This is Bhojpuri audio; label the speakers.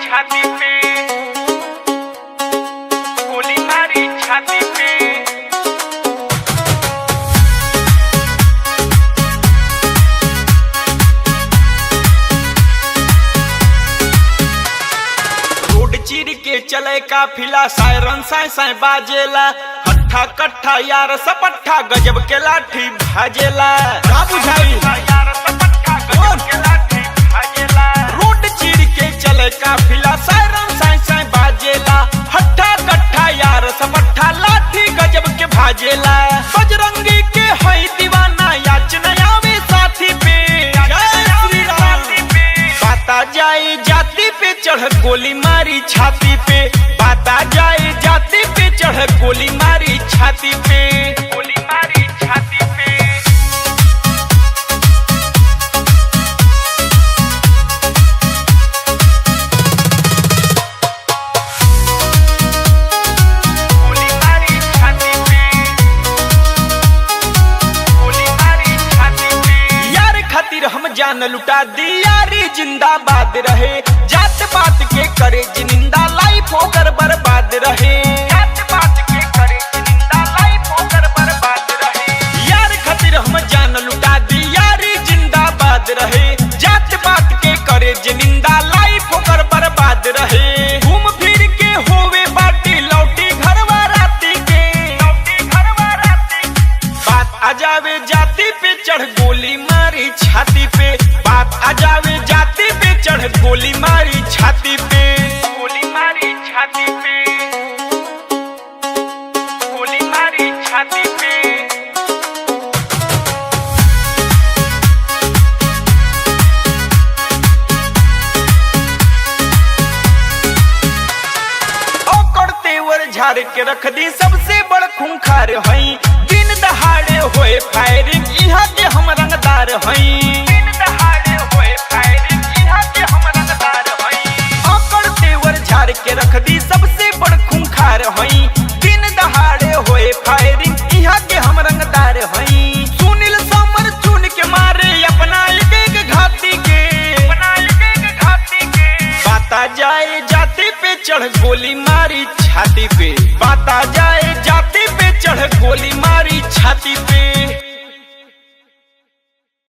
Speaker 1: छाती पे, गोली मारी छाती पे। रोड चीर के चले काफिला, सायरन साय साय बाजेला, हट्ठा कट्ठा यार सपट्ठा गजब के लाठी भाजेला। का बुझाई यार सपट्ठा गजब के लाठी भाजेला। रोड चीर के चले काफिला, सायरन साय साय बाजेला, हट्ठा कट्ठा यार सपट्ठा लाठी गजब के भाजेला। बजरंगी के है दीवाना, याचना आवे साथी पे। बाता जाए जाति पे चढ़ गोली मारी छाती पे, बाता जाए जाति पे चढ़ गोली मारी छाती पे, गोली मारी छाती पे। गोली मारी छाती पे, गोली मारी छाती पे। यार खातिर हम जान लुटा दी, यारी जिंदाबाद रहे। जात पात के करे जिनिंदा, लाइफ होकर बर्बाद रहे। जात पात के करे जिनिंदा, लाइफ होकर बर्बाद रहे। यार खातिर हम जान लुटा दी, यारी जिंदाबाद रहे। जात पात के करे जिनिंदा, लाइफ होकर बर्बाद रहे। घूम फिर के होवे बाटी, लौटी घरवा राती के, लौटी घरवा राती। बात आ जावे जाति पे चढ़ गोली मारी छाती पे, बात आ जावे जाति पे चढ़ गोली मारी छाती पे, गोली मारी छाती पे, गोली मारी छाती पे। ओकर तेवर झाड़ के रख दी, सबसे बड़ खूंखार हई। दिन दहाड़े होए फायरिंग, इहा के हम रंगदार हई। दिन दहाड़े होए फायरिंग, इहा के हम रंगदार हई। ओकर तेवर झाड़ के रख दी, सबसे बड़ खूंखार हई। दिन दहाड़े होए फायरिंग, इहा के हम रंगदार हई। सुनील समर चुन के मारे अपना एक घाती के, अपना एक घाती के। बाता जाए जाति पे चढ़ गोली मारी छाती पे, बाता जाए जाति पे चढ़ गोली मारी छाती पे।